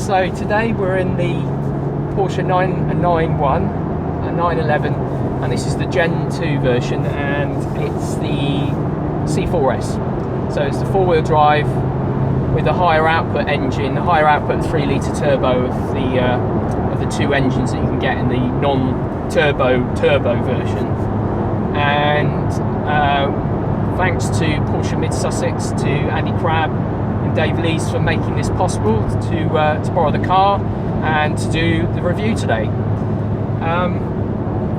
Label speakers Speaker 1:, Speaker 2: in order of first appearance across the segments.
Speaker 1: So today we're in the Porsche 991, a 911, and this is the Gen 2 version, and it's the C4S. So it's the four-wheel drive with a higher output engine, the higher output 3-litre turbo of the two engines that you can get in the non-turbo version. And thanks to Porsche Mid Sussex, to Andy Crabb and Dave Lees for making this possible to borrow the car and to do the review today.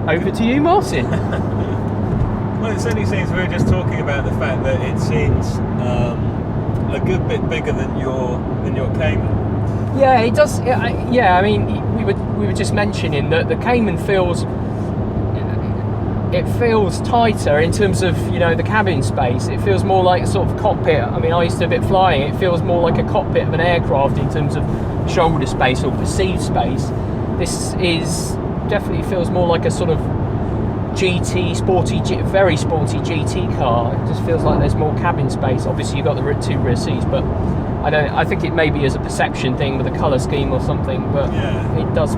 Speaker 1: Over to you, Martin.
Speaker 2: Well, it certainly seems, we were just talking about the fact that it seems a good bit bigger than your Cayman.
Speaker 1: Yeah, it does. Yeah, I mean, we were just mentioning that the Cayman feels tighter in terms of, you know, the cabin space. It feels more like a sort of cockpit. I mean, I used to do a bit of flying. It feels more like a cockpit of an aircraft in terms of shoulder space or perceived space. This definitely feels more like a sort of very sporty GT car. It just feels like there's more cabin space. Obviously, you've got the two rear seats, but I think it maybe is a perception thing with a colour scheme or something. But yeah, it does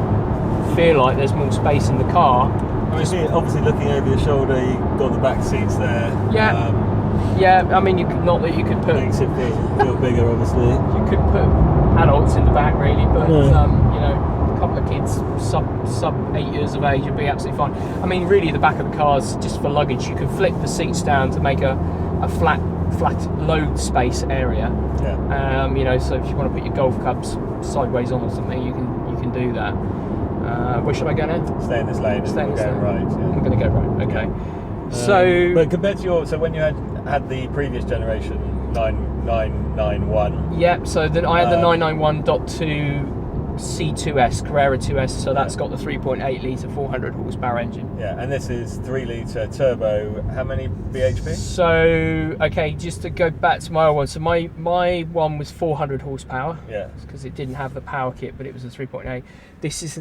Speaker 1: feel like there's more space in the car.
Speaker 2: Obviously, looking over your shoulder, you've got the back seats there.
Speaker 1: Yeah. Yeah, I mean, you could put...
Speaker 2: Makes it feel bigger, obviously.
Speaker 1: You could put adults in the back, really, but, you know, a couple of kids sub 8 years of age would be absolutely fine. I mean, really, the back of the car's just for luggage. You can flip the seats down to make a flat load space area. Yeah. You know, so if you want to put your golf clubs sideways on or something, you can do that. Where should I go now?
Speaker 2: Stay in this lane. Stay in this lane. Right. Yeah.
Speaker 1: I'm going to go right. Okay.
Speaker 2: But compared to when you had the previous generation 991.
Speaker 1: Yeah. So then I had the 991.2 C2S Carrera 2S. So that's got the 3.8 litre 400 horsepower engine.
Speaker 2: Yeah, and this is 3-litre turbo. How many bhp?
Speaker 1: So okay, just to go back to my old one. So my one was 400 horsepower.
Speaker 2: Yeah.
Speaker 1: Because it didn't have the power kit, but it was a 3.8. This is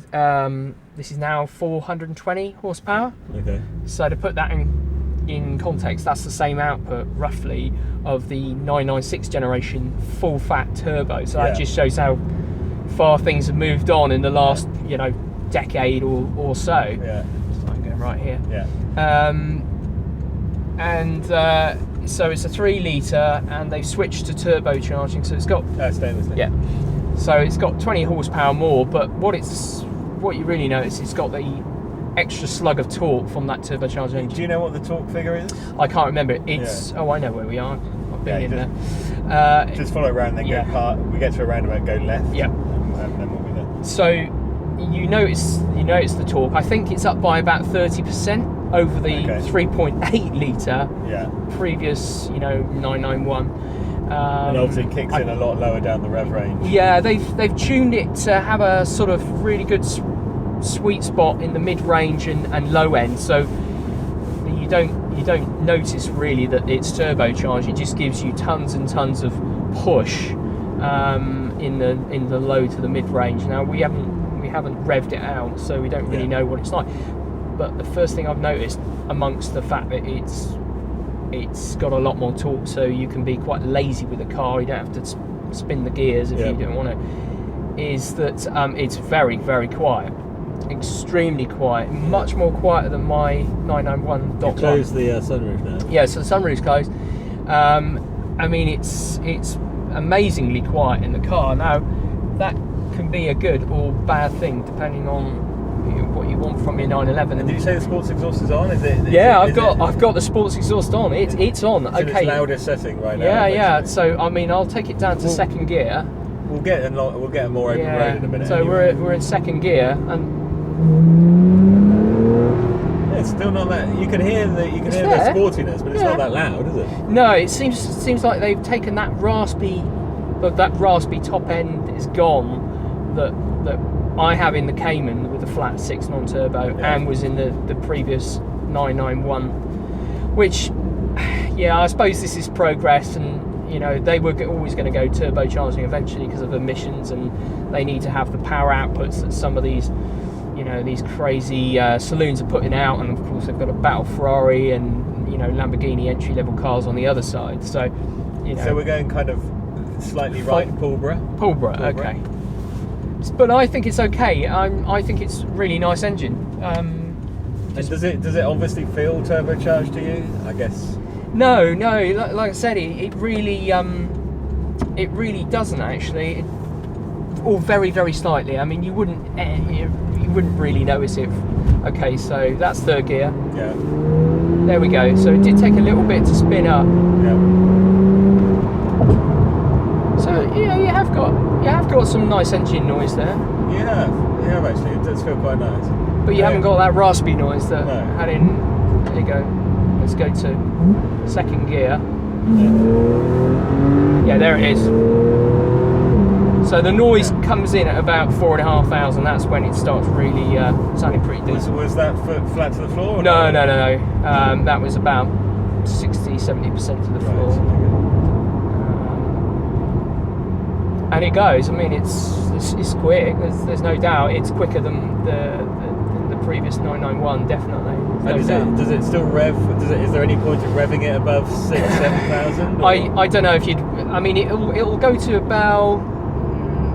Speaker 1: now 420 horsepower.
Speaker 2: Okay.
Speaker 1: So to put that in context, that's the same output roughly of the 996 generation full fat turbo. So that just shows how far things have moved on in the last decade or so.
Speaker 2: Yeah.
Speaker 1: So I'm going right here.
Speaker 2: Yeah.
Speaker 1: So it's a 3-litre, and they've switched to turbocharging. So it's got
Speaker 2: stainless steel.
Speaker 1: Yeah. So it's got 20 horsepower more, but what you really notice, it's got the extra slug of torque from that turbocharged engine.
Speaker 2: Do you know what the torque figure is?
Speaker 1: I can't remember. It's I know where we are. I've been in there.
Speaker 2: Just follow around, then go part. We get to a roundabout, go left.
Speaker 1: Yeah.
Speaker 2: And then we'll be there.
Speaker 1: So you notice the torque. I think it's up by about 30% over the 3.8 litre previous 991.
Speaker 2: And obviously it kicks in a lot lower down the rev range.
Speaker 1: Yeah, they've tuned it to have a sort of really good sweet spot in the mid-range and low end, so you don't notice really that it's turbocharged. It just gives you tons and tons of push in the low to the mid-range. Now we haven't revved it out, so we don't really know what it's like. But the first thing I've noticed, amongst the fact that it's got a lot more torque, so you can be quite lazy with the car. You don't have to spin the gears if you don't want to. Is that it's very, very quiet, extremely quiet, much more quieter than my 991.1.
Speaker 2: Close the sunroof now.
Speaker 1: Yeah, so the sunroof's closed. I mean, it's amazingly quiet in the car. Now, that can be a good or bad thing depending on what you want from your 911.
Speaker 2: And did you say the sports exhaust is on?
Speaker 1: I've got the sports exhaust on. It's on.
Speaker 2: It's in its loudest setting right now.
Speaker 1: Yeah. So I mean, I'll take it down to second gear.
Speaker 2: We'll get a more open road in a minute.
Speaker 1: So anyway. we're in second gear, and
Speaker 2: it's still not that. You can hear the sportiness, but it's not that loud, is it?
Speaker 1: No, it seems like they've taken that raspy top end is gone. That I have in the Cayman with the flat 6 non-turbo, and was in the previous 991, which, I suppose this is progress, and they were always going to go turbocharging eventually because of emissions, and they need to have the power outputs that some of these these crazy saloons are putting out, and of course they've got a battle Ferrari and Lamborghini entry level cars on the other side. So
Speaker 2: so we're going kind of slightly right, Pulborough.
Speaker 1: Okay. But I think it's okay. I think it's a really nice engine.
Speaker 2: And does it obviously feel turbocharged to you? I guess.
Speaker 1: No. Like I said, it really doesn't actually. Or very, very slightly. I mean, you wouldn't really notice it. Okay, so that's third gear.
Speaker 2: Yeah.
Speaker 1: There we go. So it did take a little bit to spin up.
Speaker 2: Yeah.
Speaker 1: So yeah, you have got some nice engine noise there.
Speaker 2: You have actually. It does feel quite nice.
Speaker 1: But you haven't got that raspy noise that had in. There you go. Let's go to second gear. Yeah, there it is. So the noise comes in at about 4,500. That's when it starts really sounding pretty decent.
Speaker 2: Was that flat to the floor? Or
Speaker 1: No. That was about 60-70% to the floor. And it goes. I mean, it's quick. There's no doubt. It's quicker than the previous 991, definitely.
Speaker 2: And does it still rev? Is there any point of revving it above 6,000-7,000?
Speaker 1: I don't know if you'd. I mean, it'll go to about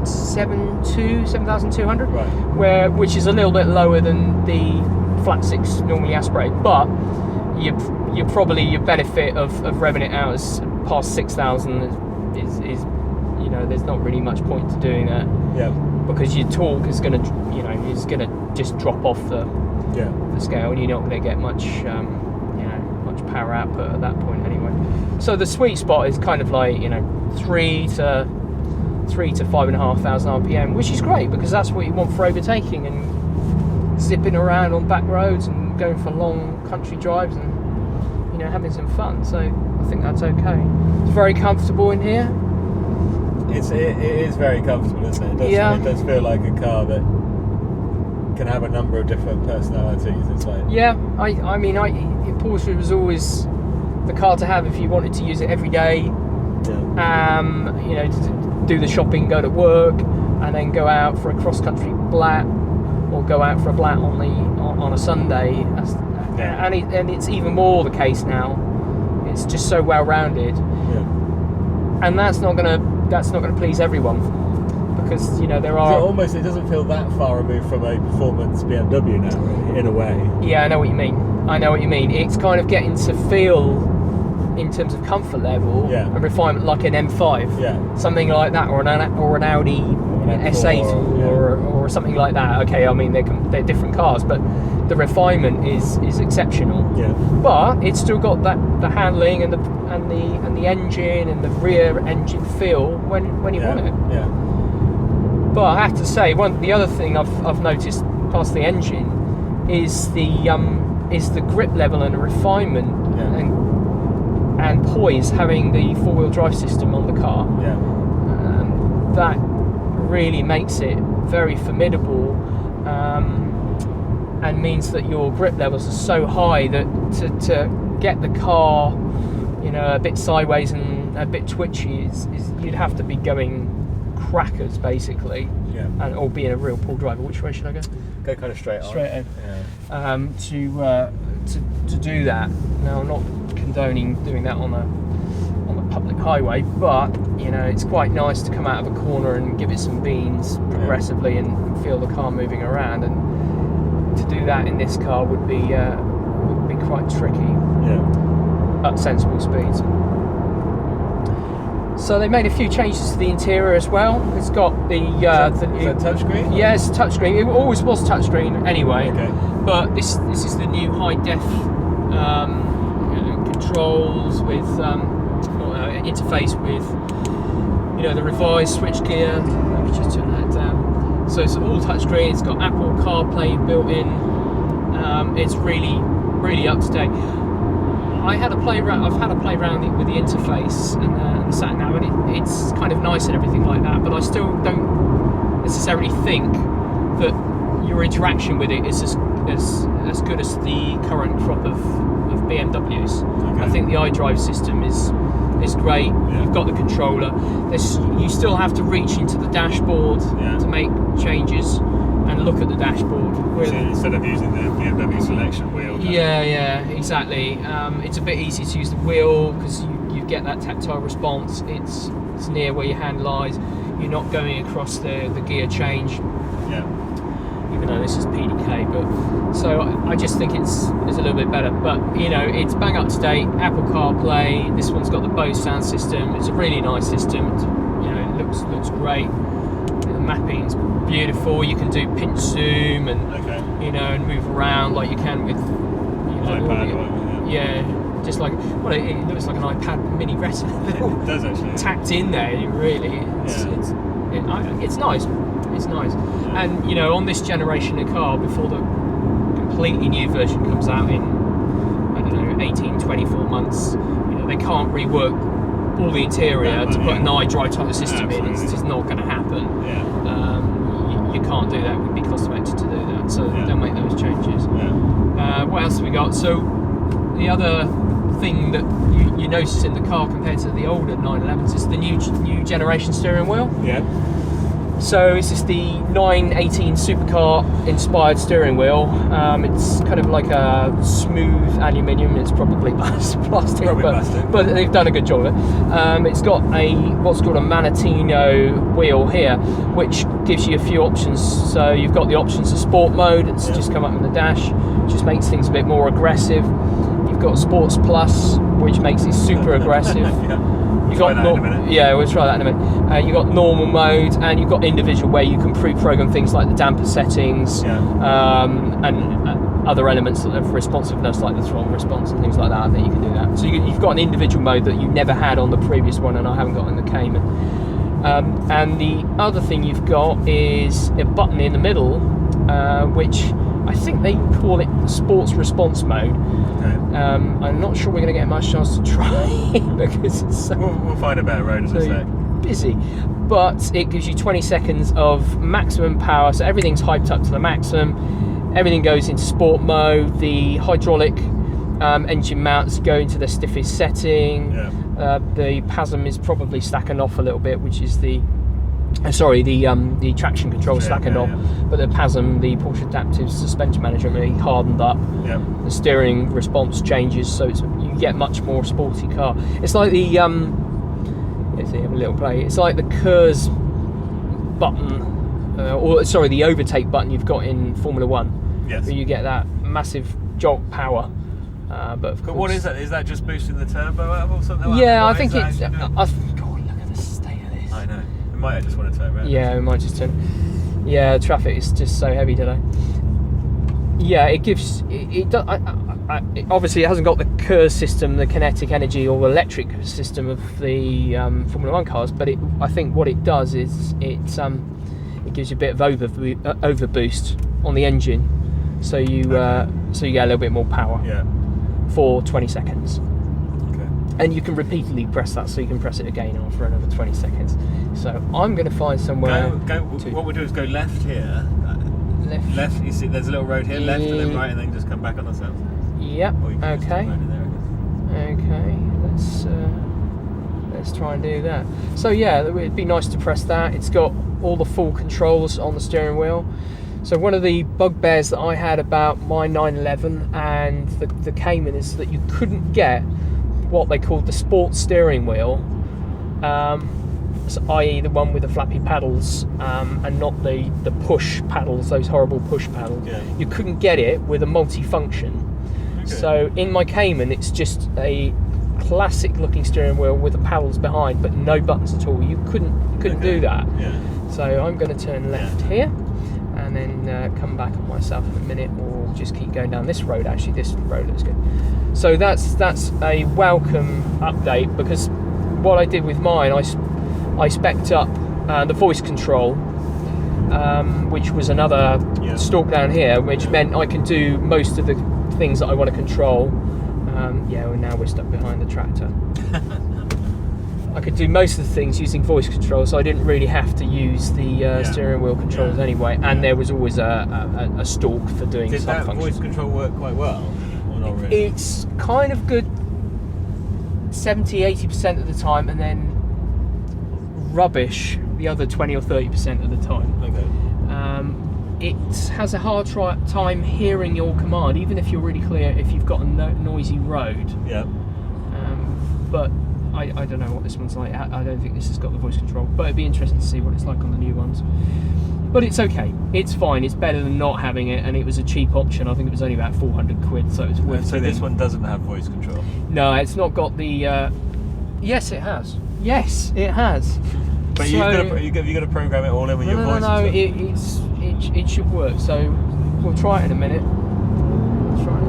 Speaker 1: 7,200,
Speaker 2: right?
Speaker 1: Which is a little bit lower than the flat six normally aspirated, but you probably your benefit of revving it out as past 6,000 is there's not really much point to doing that.
Speaker 2: Yeah.
Speaker 1: Because your torque is gonna just drop off the scale, and you're not gonna get much much power output at that point anyway. So the sweet spot is kind of like 3 to 5,500 RPM, which is great because that's what you want for overtaking and zipping around on back roads and going for long country drives and having some fun. So I think that's okay. It's very comfortable in here.
Speaker 2: It is very comfortable, isn't it? It does feel like a car that can have a number of different personalities. It's like
Speaker 1: I mean Porsche was always the car to have if you wanted to use it every day. Do the shopping, go to work, and then go out for a cross-country blat, or go out for a blat on a Sunday. And it's even more the case now. It's just so well-rounded, and that's not gonna please everyone because there are
Speaker 2: it doesn't feel that far removed from a performance BMW now, really, in a way.
Speaker 1: Yeah, I know what you mean. It's kind of getting to feel, in terms of comfort level, a refinement like an M5, something like that, or an Audi S8 or something like that. Okay, I mean they're different cars, but the refinement is exceptional. Yeah. But it's still got the handling and the engine and the rear engine feel when you want it. Yeah. But I have to say, the other thing I've noticed past the engine is the grip level and the refinement and poise having the four-wheel drive system on the car. That really makes it very formidable, and means that your grip levels are so high that to get the car a bit sideways and a bit twitchy is you'd have to be going crackers basically, or being a real pull driver. Which way should I go?
Speaker 2: Go kind of straight
Speaker 1: in. To do that. Now, I'm not condoning doing that on a public highway, but it's quite nice to come out of a corner and give it some beans progressively and feel the car moving around, and to do that in this car would be quite tricky at sensible speeds. So they made a few changes to the interior as well. It's got the
Speaker 2: is that touchscreen?
Speaker 1: Yeah, it's touchscreen. It always was touchscreen anyway.
Speaker 2: Okay.
Speaker 1: But this is the new high def controls with interface with the revised switchgear. Let me just turn that down. So it's all touchscreen. It's got Apple CarPlay built in. It's really up to date. I've had a play around with the interface and the sat nav, and it's kind of nice and everything like that. But I still don't necessarily think that your interaction with it is as good as the current crop of BMWs. Okay. I think the iDrive system is great. You've got the controller. You still have to reach into the dashboard to make changes and look at the dashboard.
Speaker 2: So instead of using the BMW selection wheel.
Speaker 1: Yeah, exactly. It's a bit easy to use the wheel because you get that tactile response. It's near where your hand lies. You're not going across the gear change.
Speaker 2: Yeah.
Speaker 1: Even though this is PDK, but so I just think it's a little bit better. But you know, it's bang up to date. Apple CarPlay. This one's got the Bose sound system. It's a really nice system. You know, it looks great. The mapping's beautiful. You can do pinch zoom and you know, and move around like you can with
Speaker 2: iPad.
Speaker 1: Yeah, just like it looks like an iPad mini retina.
Speaker 2: It does actually.
Speaker 1: Tacked in there, really. It's nice. It's nice. Yeah. And you know, on this generation of car, before the completely new version comes out in, I don't know, 18, 24 months, you know, they can't rework all the interior to put an iDrive type of system in. It's just not going to happen. Yeah. You can't do that. It would be cost effective to do that. So they'll make those changes. Yeah. What else have we got? So the other thing that you notice in the car compared to the older 911s is the new generation steering wheel.
Speaker 2: Yeah.
Speaker 1: So this is the 918 supercar inspired steering wheel. It's kind of like a smooth aluminium. It's probably plastic, but they've done a good job of it. It's got what's called a Manatino wheel here, which gives you a few options. So you've got the options of sport mode. It's just come up in the dash, just makes things a bit more aggressive. You've got Sports Plus, which makes it super aggressive. We'll try that in a minute. You've got normal mode, and you've got individual where you can pre-program things like the damper settings and other elements of responsiveness like the throttle response and things like that. I think you can do that. So you've got an individual mode that you never had on the previous one, and I haven't got in the Cayman. And the other thing you've got is a button in the middle, which I think they call it sports response mode. Okay. I'm not sure we're going to get much chance to try because it's
Speaker 2: we'll find a better road in a sec.
Speaker 1: Busy, but it gives you 20 seconds of maximum power, so everything's hyped up to the maximum. Everything goes into sport mode. The hydraulic engine mounts go into the stiffest setting. The PASM is probably slackened off a little bit, which is the traction control slackened off, but the PASM, the Porsche Adaptive Suspension Management, really hardened up. The steering response changes, so you get much more sporty car. It's like the let's see, have a little play. It's like the KERS button, the overtake button you've got in Formula One.
Speaker 2: Yes.
Speaker 1: Where you get that massive jolt power. But of course,
Speaker 2: what is that? Is that just boosting the turbo up or something like that?
Speaker 1: Yeah, I think it's. God, look at the state of this.
Speaker 2: I know. We might just want to turn around.
Speaker 1: Yeah, we might just turn. Yeah, the traffic is just so heavy today. Yeah, it gives. It obviously it hasn't got the KERS system, the kinetic energy or electric system of the Formula One cars, but I think what it does is it gives you a bit of overboost on the engine, so you get a little bit more power. For 20 seconds. Okay. And you can repeatedly press that, so you can press it again after another 20 seconds. So I'm going to find somewhere.
Speaker 2: What we'll do is go left here. Left. You see, there's a little road here. Left and then right, and then just come back on ourselves.
Speaker 1: Yep. Okay. Okay. Let's try and do that. So yeah, it'd be nice to press that. It's got all the full controls on the steering wheel. So one of the bugbears that I had about my 911 and the Cayman is that you couldn't get what they called the sports steering wheel, so i.e. the one with the flappy paddles and not the push paddles, those horrible push paddles. You couldn't get it with a multi-function. Okay. So in my Cayman it's just a classic looking steering wheel with the paddles behind but no buttons at all. You couldn't do that. So I'm going to turn left here and then come back on myself in a minute, or just keep going down this road. Actually, this road looks good. So that's a welcome update, because what I did with mine, I spec'd up the voice control, which was another stalk down here, which meant I can do most of the things that I want to control. And now we're stuck behind the tractor. I could do most of the things using voice control, so I didn't really have to use the steering wheel controls anyway, and there was always a stalk for doing some functions. Did that
Speaker 2: voice control work quite well, or not really?
Speaker 1: It's kind of good 70-80% of the time, and then rubbish the other 20 or 30% of the time.
Speaker 2: Okay.
Speaker 1: It has a hard time hearing your command, even if you're really clear if you've got a noisy road.
Speaker 2: Yeah.
Speaker 1: But I don't know what this one's like. I don't think this has got the voice control, but it'd be interesting to see what it's like on the new ones. But it's okay. It's fine. It's better than not having it, and it was a cheap option. I think it was only about 400 quid, so it's worth it.
Speaker 2: So this one doesn't have voice control?
Speaker 1: No, it's not got the... Yes, it has. Yes, it has.
Speaker 2: But
Speaker 1: so,
Speaker 2: you've got to program it all in with your voice?
Speaker 1: No, it should work. So we'll try it in a minute. Let's try it.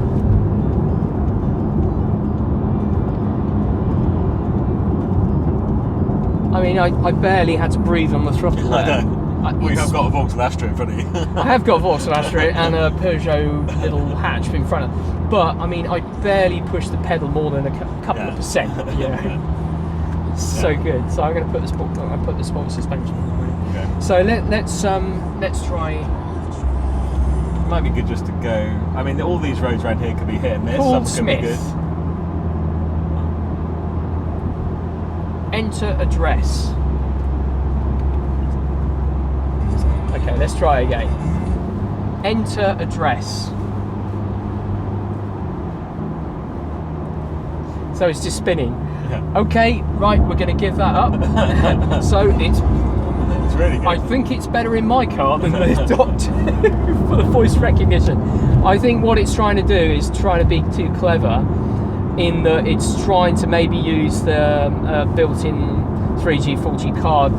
Speaker 1: I mean, I barely had to breathe on the throttle there.
Speaker 2: I know. Well, you have got a Vauxhall Astra in front of you.
Speaker 1: I have got a Vauxhall Astra and a Peugeot little hatch in front of. But I mean, I barely pushed the pedal more than a couple of percent. So good. So I'm going to put the sport suspension on.
Speaker 2: Okay.
Speaker 1: So let's try.
Speaker 2: It might be good just to go. I mean, all these roads around here could be hit and miss.
Speaker 1: Paul
Speaker 2: Some could be
Speaker 1: Smith.
Speaker 2: good.
Speaker 1: Enter address. Okay, let's try again. Enter address. So it's just spinning.
Speaker 2: Yeah.
Speaker 1: Okay, right, we're going to give that up. So it's
Speaker 2: really good.
Speaker 1: I think it's better in my car than the Dot 2 for the voice recognition. I think what it's trying to do is trying to be too clever in that it's trying to maybe use the built-in 3G, 4G card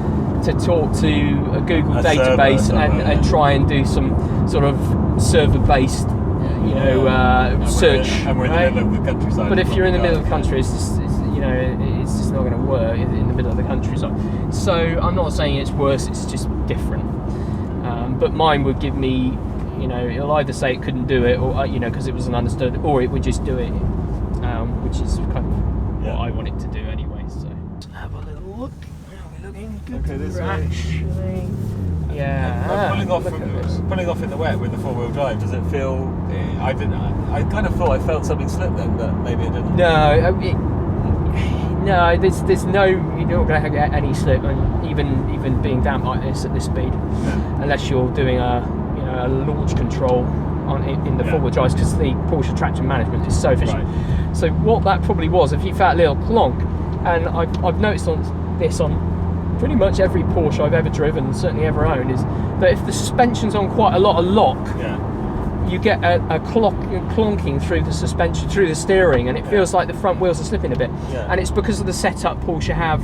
Speaker 1: to talk to a Google database and try and do some sort of server-based, search.
Speaker 2: And we're in the middle of the countryside.
Speaker 1: But if you're in the middle of the country, it's just not going to work in the middle of the countryside. So I'm not saying it's worse; it's just different. But mine would give me, it'll either say it couldn't do it, or because it wasn't understood, or it would just do it, which is kind of what I want it to do anyway. So let's have a little look. We're looking good.
Speaker 2: Okay, this way.
Speaker 1: Actually, yeah.
Speaker 2: Pulling off in the wet with the four-wheel drive. Does it feel? I kind of thought I felt something slip then, but maybe it didn't.
Speaker 1: No, there's no. You're not going to get any slip, and even being damp like this at this speed, unless you're doing a launch control in the four-wheel drives, because the Porsche traction management is so efficient. Right. So what that probably was, if you felt a little clonk, and I've noticed on pretty much every Porsche I've ever driven, certainly ever owned, is that if the suspension's on quite a lot of lock, you get a clonking through the suspension, through the steering, and it feels like the front wheels are slipping a bit. And it's because of the setup Porsche have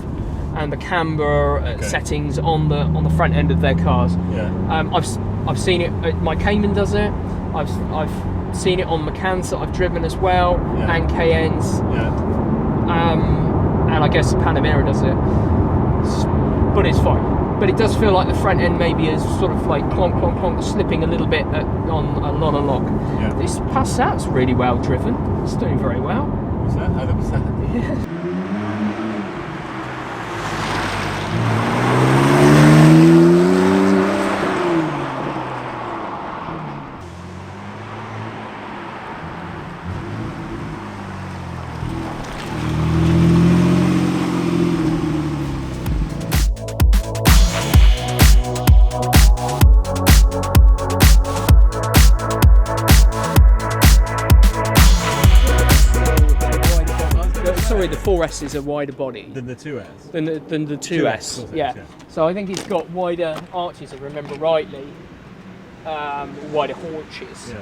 Speaker 1: and the camber settings on the front end of their cars. I've seen it. My Cayman does it. I've seen it on Macans that I've driven as well, and Cayennes. And I guess the Panamera does it. But it's fine. But it does feel like the front end maybe is sort of like clonk, clonk, clonk, slipping a little bit on a lot of lock. This Passat's really well driven. It's doing very well.
Speaker 2: What's that? How was that?
Speaker 1: Yeah. The 4S is a wider body
Speaker 2: than the 2S.
Speaker 1: Than the 2S. Yeah. So I think it's got wider arches, if I remember rightly, wider haunches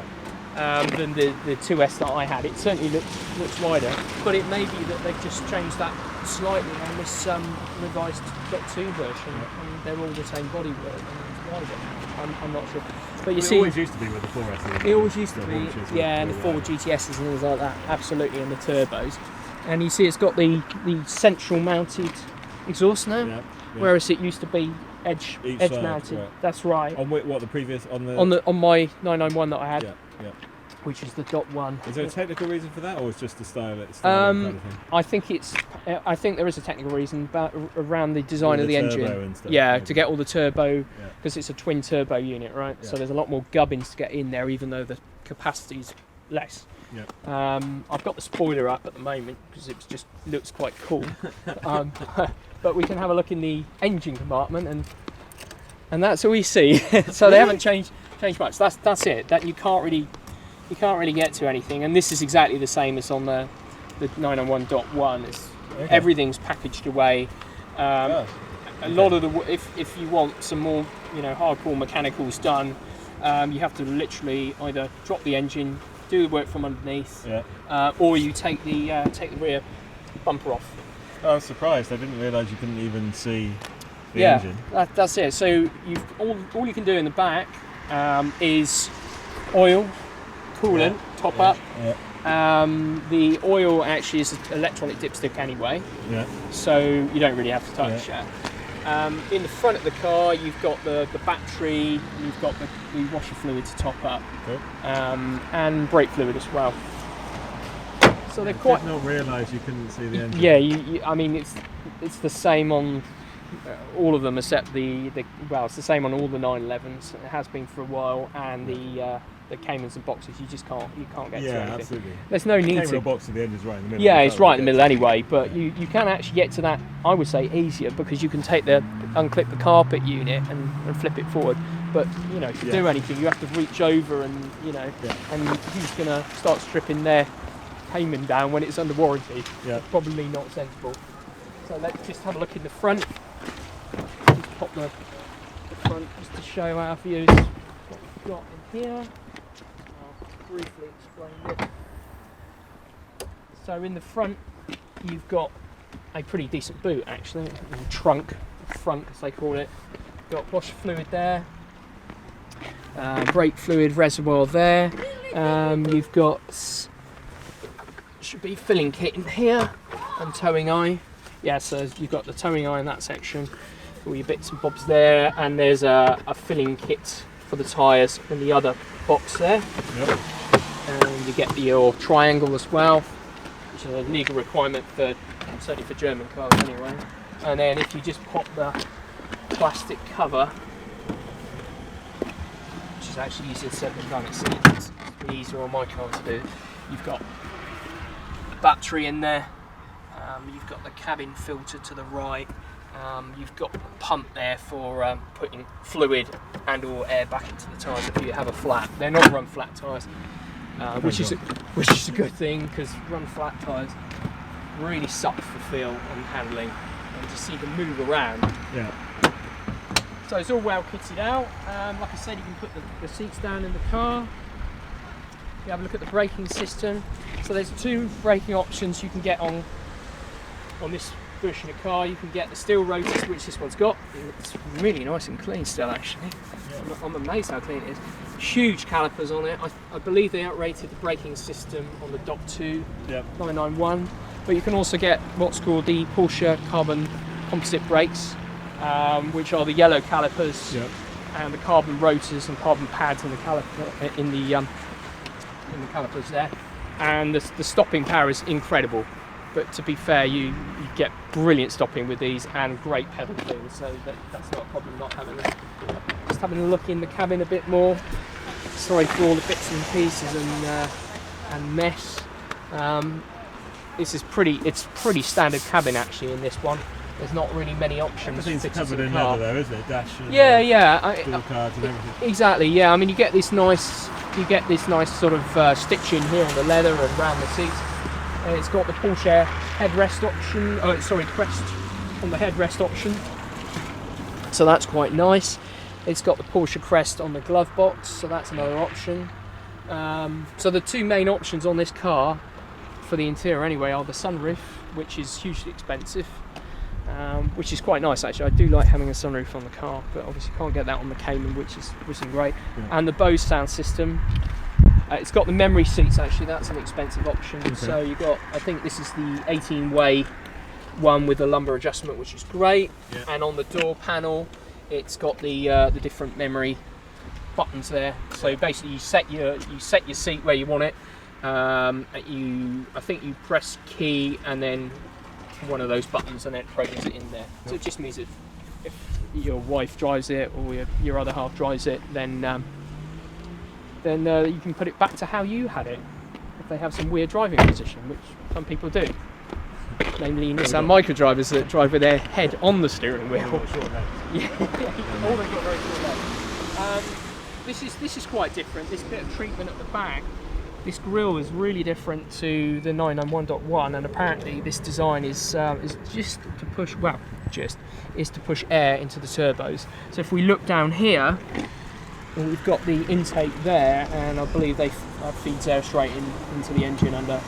Speaker 1: than the 2S that I had. It certainly looks wider, but it may be that they've just changed that slightly on this revised .2 version, and they're all the same bodywork and it's wider. I'm not sure. But you see,
Speaker 2: it always used to be with the 4S.
Speaker 1: It always used to be, and the 4 GTSs and things like that, absolutely, and the turbos. And you see it's got the central mounted exhaust now, whereas it used to be edge mounted. Right. That's right.
Speaker 2: On what the previous on
Speaker 1: my 991 that I had, which is the .1.
Speaker 2: Is there a technical reason for that, or it's just the style kind of thing?
Speaker 1: I think there is a technical reason, but around the design of the engine.
Speaker 2: And stuff,
Speaker 1: to get all the turbo, because it's a twin turbo unit, right? So there's a lot more gubbins to get in there, even though the capacity's less. I've got the spoiler up at the moment because it just looks quite cool. But we can have a look in the engine compartment, and that's all we see. So they haven't changed much. That's it. That you can't really get to anything. And this is exactly the same as on the 991.1. It's
Speaker 2: Okay.
Speaker 1: Everything's packaged away. A lot of the if you want some more, you know, hardcore mechanicals done, you have to literally either drop the engine, do the work from underneath, or you take the rear bumper off.
Speaker 2: I was surprised. I didn't realise you couldn't even see the engine.
Speaker 1: That's it. So you've all you can do in the back is oil, coolant, top up. The oil actually is an electronic dipstick anyway, so you don't really have to touch that. In the front of the car, you've got the battery, you've got the washer fluid to top up, and brake fluid as well. So they're quite.
Speaker 2: I did not realise you couldn't see the engine.
Speaker 1: Yeah, I mean it's the same on all of them except well, it's the same on all the 911s. It has been for a while, and the Caymans and boxes you can't get to anything.
Speaker 2: Absolutely.
Speaker 1: There's no need
Speaker 2: the
Speaker 1: to.
Speaker 2: box of the engine's right in the middle.
Speaker 1: Yeah, it's right in the middle anyway, but you can actually get to that, I would say, easier, because you can unclip the carpet unit and flip it forward. But, you know, to do anything, you have to reach over and, you know, and who's going to start stripping their Cayman down when it's under warranty? It's probably not sensible. So let's just have a look in the front. Just pop the front just to show our views what we've got in here. I'll briefly explain it. So in the front, you've got a pretty decent boot actually, trunk, front as they call it. Got washer fluid there, brake fluid reservoir there. You've got should be filling kit in here and towing eye. Yeah, so you've got the towing eye in that section, all your bits and bobs there, and there's a filling kit for the tyres in the other box there. And you get your triangle as well, which is a legal requirement for certainly for German cars anyway. And then if you just pop the plastic cover, which is actually using certain garnets, it's easier on my car to do. You've got the battery in there. You've got the cabin filter to the right. You've got the pump there for putting fluid and or air back into the tyres if you have a flat. They're not run flat tyres, which is a good thing, because run flat tyres really suck for feel and handling, and just see them move around. So it's all well kitted out. Like I said, you can put the seats down in the car. You have a look at the braking system. So there's two braking options you can get on this version of car. You can get the steel rotors, which this one's got. It's really nice and clean still, actually. I'm amazed how clean it is. Huge calipers on it. I believe they outrated the braking system on the Doc 2 991. But you can also get what's called the Porsche carbon composite brakes, which are the yellow calipers and the carbon rotors and carbon pads in the caliper in the calipers there. And the stopping power is incredible. But to be fair, you get brilliant stopping with these and great pedal feel, so that's not a problem not having them. Just having a look in the cabin a bit more. Sorry for all the bits and pieces and mess. It's pretty standard cabin actually in this one. There's not really many options.
Speaker 2: Everything's covered in leather though, isn't it? Dash and door cards and everything.
Speaker 1: Exactly, yeah. I mean, you get this nice sort of stitching here on the leather and around the seats. It's got the Porsche headrest option, crest on the headrest option, so that's quite nice. It's got the Porsche crest on the glove box, so that's another option. So the two main options on this car, for the interior anyway, are the sunroof, which is hugely expensive, which is quite nice actually. I do like having a sunroof on the car, but obviously can't get that on the Cayman, which is great. And the Bose sound system. It's got the memory seats actually, that's an expensive option. So you got, I think this is the 18-way one with the lumbar adjustment, which is great. And on the door panel, it's got the different memory buttons there. So basically, you set your seat where you want it. I think you press key and then one of those buttons, and it programs it in there. So it just means that if your wife drives it or your other half drives it, then you can put it back to how you had it, if they have some weird driving position, which some people do. Namely Nissan Micro drivers that drive with their head on the steering wheel.
Speaker 2: All they've got very short legs.
Speaker 1: This is quite different. This bit of treatment at the back this grille is really different to the 991.1, and apparently this design is just to push, is to push air into the turbos. So if we look down here, well, we've got the intake there, and I believe they feeds air straight into the engine under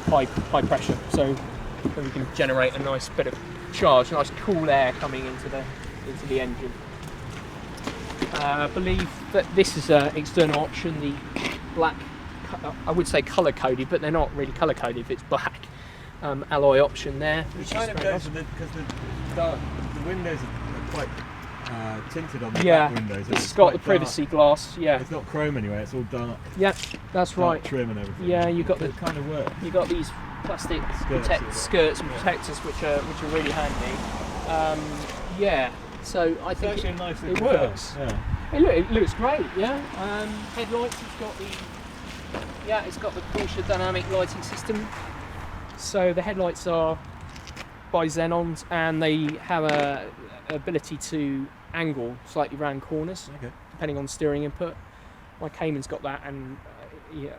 Speaker 1: high pressure. So we can generate a nice bit of charge, nice cool air coming into the engine. I believe that this is an external option, the black, I would say colour coded, but they're not really colour coded if it's black. Alloy option there.
Speaker 2: It kind of goes because the windows are quite tinted on the back windows.
Speaker 1: It's got the privacy glass. Yeah,
Speaker 2: it's not chrome anyway. It's all dark.
Speaker 1: Yeah, that's right.
Speaker 2: Trim and everything.
Speaker 1: Yeah, you got
Speaker 2: it kind of works.
Speaker 1: You got these plastic skirts and protectors, which are really handy. Yeah, so I think
Speaker 2: it's actually a nice
Speaker 1: it works.
Speaker 2: Yeah.
Speaker 1: It looks great. Yeah. Headlights. It's got the Porsche dynamic lighting system. So the headlights are by Xenons, and they have a ability to angle slightly round corners, depending on steering input. My Cayman's got that, and you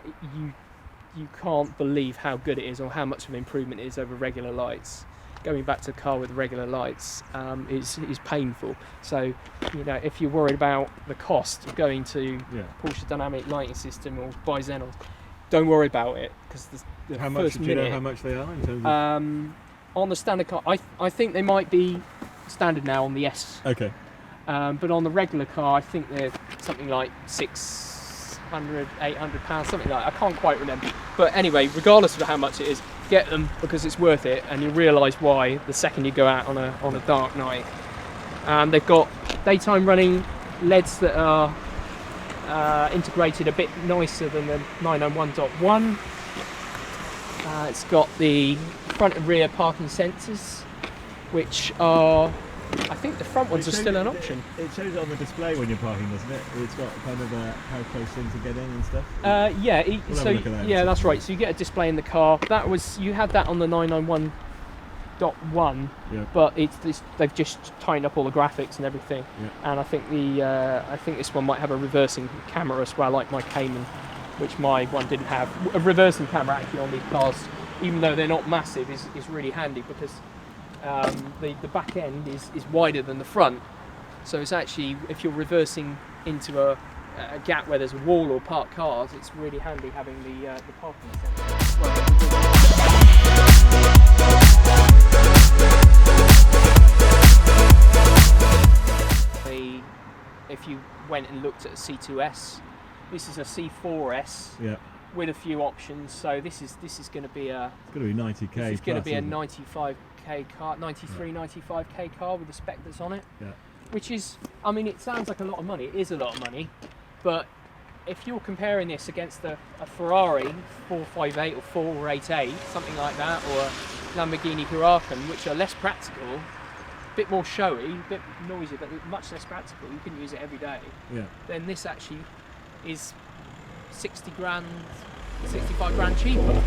Speaker 1: can't believe how good it is, or how much of an improvement it is over regular lights. Going back to a car with regular lights is painful. So, if you're worried about the cost of going to Porsche dynamic lighting system or by Xenons, don't worry about it, because the
Speaker 2: how
Speaker 1: first
Speaker 2: much, do you know how much they are in terms of?
Speaker 1: On the standard car, I think they might be standard now on the S.
Speaker 2: Okay.
Speaker 1: But on the regular car, I think they're something like £600, £800, something like that. I can't quite remember. But anyway, regardless of how much it is, get them, because it's worth it, and you'll realise why the second you go out on a dark night. They've got daytime running LEDs that are integrated a bit nicer than the 991.1. It's got the front and rear parking sensors, which are, I think the front ones are still an option.
Speaker 2: It shows it on the display when you're parking, doesn't it? It's got kind of how close in to get in and stuff.
Speaker 1: That's right. So you get a display in the car. You had that on the 991.1, but they've just tightened up all the graphics and everything. Yeah. And I think this one might have a reversing camera as well, like my Cayman, which my one didn't have. A reversing camera actually on these cars, even though they're not massive, is really handy, because the back end is wider than the front. So it's actually, if you're reversing into a gap where there's a wall or parked cars, it's really handy having the parking sensor. If you went and looked at a C2S, this is a C4S with a few options. So this is going to be
Speaker 2: it's going to be 90k.
Speaker 1: This is going to be a 95k car, 95k car with the spec that's on it. Yeah. Which is, I mean, it sounds like a lot of money. It is a lot of money, but if you're comparing this against a Ferrari 458 or 488, something like that, or a Lamborghini Huracan, which are less practical, a bit more showy, a bit noisy, but much less practical, you can use it every day, then this actually is 60 grand, 65 grand cheaper.